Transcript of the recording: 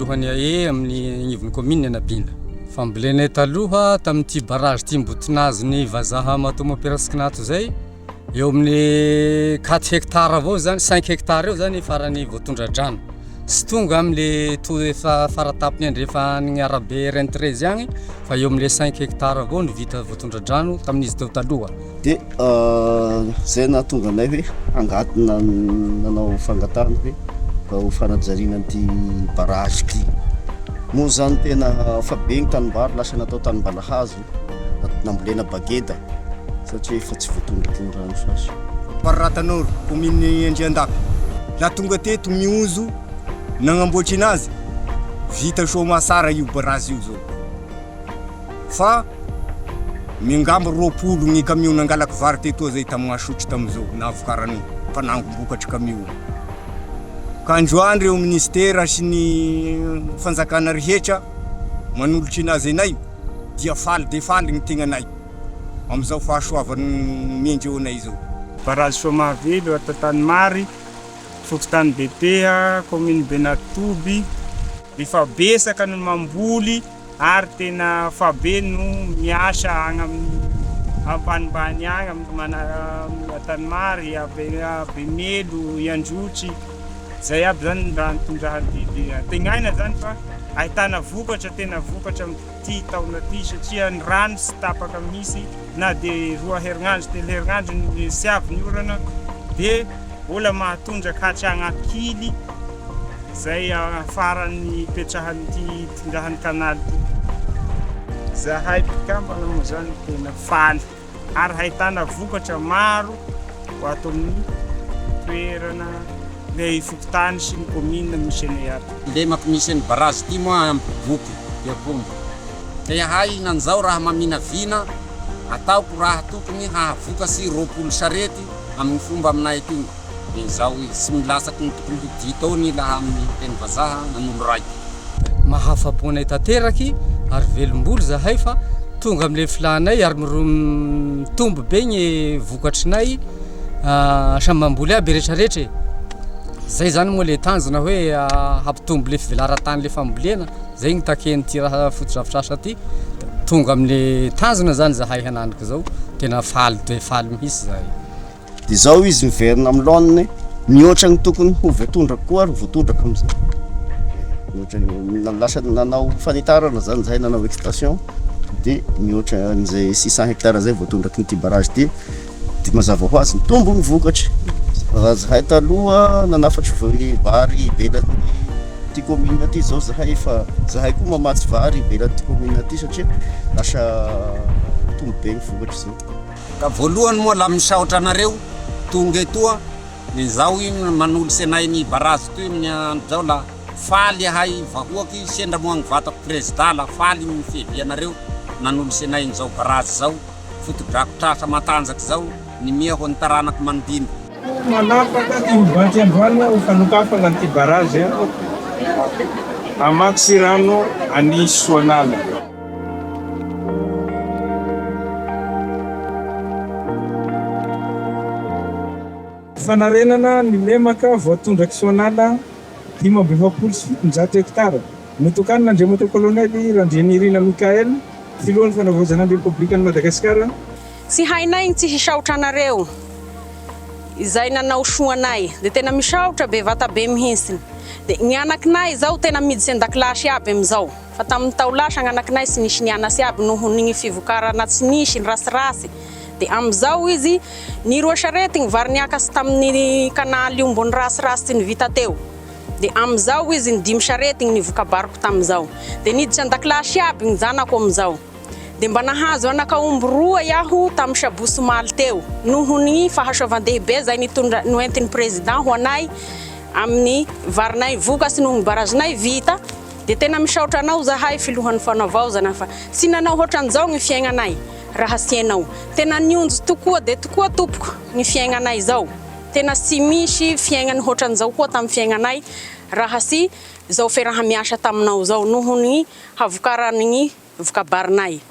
lohany ae amin'ny nivon'ny commune Anabinda. Fambolenay taloha tamin'ity barrage ty Mbotinazy vazaha matoma perasinato zay eo amin'ny 4 hectares avao zany 5 hectares eo zany farany voatondradrano. Sy tonga am'le to efa faratapony andrefa ny arabe RN13 agny fa eo am'le 5 hectares avao ny vita voatondradrano tamin'izy teo taloha. De zay nahatonga anay hoe angatona nanao fangatana hoe ho fanajariana an'ity barrage ty. Moa zany tena fa be ny tanimbary lasa natao tanimbalahhazo nambolena bageda satria efa tsy voatondraky rano sasy. Faritra Anôsy commune Andriandapi. La tonga teto mionzo nagnamboatry anazy vita soma sara io barrage io zao. Fa mingamba 20 ny camion nangalaky vary teto zay tamin'ny asotry tamizao navokarany fa nangombokatry camion. Kandroandro eo Ministera sy ny fanjakana rehetra manolotry anazy anay dia faly de faly ny tegnanay amizao fahasoavany mendreo anay zao. Barrage Somavelo Atatanimary, Fokotany Bepea, commune Benatoby, efa besaka no mamboly ary tena fa be no miasa agny amin'ny ambanimbany agny amin'ny Tanimary, Bemelo, Iandrotry. Zay aby zany raha nitondrahany tegnaina zany fa ahitana vokatra tena vokatra amin'ity taona ty satria ny rano sy tapaka misy na de 2 herinandro 3 herinandro ny sy avy ny orana de ola mahatondraka hatragna kily zay farany petrahan'ity tondrahan'ny kanaly ty. Zahay mpikambana moa zany tena faly ary ahitana vokatra maro ho ato amin'ny toerana le Fokotany sy ny commune misy anay ato. Le mampimisy ny barrage ty moa boky dia pomba. Kaya hay nanzao raha mamina vina ataoko raha tokony hahavokatsy 20 sarety amin'ny fomba aminay ety. De zao sy milasaky ny tokony ditony laha amin'ny teny vazaha nanolo raiky. Mahafaponay tanteraky ary velom-boly zahay fa tonga am'le filanay ary mitombo be ny vokatrinay samy mamboly aby rehetrarehetra. Zay zany moa le tanjona hoe hampitombo le fivelara-tany le fambolena zay ny taken'ity raha fotodrafitrasa ty tonga am'le tanjona zany zahay hanandraka zao tena faly de faly mihitsy zahay. De zao izy miverina amin'ny laoniny mihoatra ny tokony ho voatondraka koa ary voatondraka am'izay. Mihoatra lasa nanao fanitarana zany zahay nanao extension de mihoatra an'izay 600 hectares zay voatondraky nyty barrage ty de mazava ho azy mitombo ny vokatry. Zahay taloha nanafatry vary ivelan'ny ty commune ty zao zahay fa zahay koa mamatsy vary ivelan'ny ty commune ty satria lasa tombo be ny vokatry zao. Ka voalohany moa la misaotra anareo tonga etoa ny zao manolotsy anay ny barrage toy amin'ny andro zao la faly ahay vahoaky sendra moa ny vatako président la faly ny fevy anareo nanolotsy anay n'izao barrage zao fotodrafitrasa matanjaky zao ny miaho ny taranaky mandimby. Manapaka ty mibanty androany ufanokafana ty barrage amaksy rano ani Soanala. Fanarenana ny lemaka voatondraky Soanala 520 hectares. Notokana Andriamatoa Kolonely Randrianirina Mikael, filohan'ny fanavozana ny Republikan'i Madagasikara. Sy hainay tsy hisaotra anareo. Izay nanao soanay de tena misaotra be vata be mihitsy. De ny anakinay zao tena miditsy an-dakilasy aby amizao. Fa tamin'ny tao lasa ny anakinay sy nisy nianasy aby noho ny fivokarana tsy nisy ny rasirasy. De amizao izy ny 2 sarety ny vary niakasy tamin'ny kanaly ombony rasirasy ny vita teo. De amizao izy ny 5 sarety ny vokabariko tamizao. De niditsy an-dakilasy aby ny zanako amizao. De mba nahazo anakaomby 2 yaho tamin'ny Sabosy Maly teo noho ny fahasoavan-dehibe zay noentin'ny président ho anay amin'ny varinay vokasy noho ny barazinay vita. De tena misaotra anao zahay filohan'ny fanavaozana fa sy nanao hoatran'izao ny fiaignanay raha sy ianao. Tena nionjo tokoa de tokoa tompoko ny fiaignanay zao. Tena sy misy fiaignany hoatran'izao koa tamin'ny fiaignanay raha sy zao ferahamiasa taminao zao noho ny havokarany vokabarinay.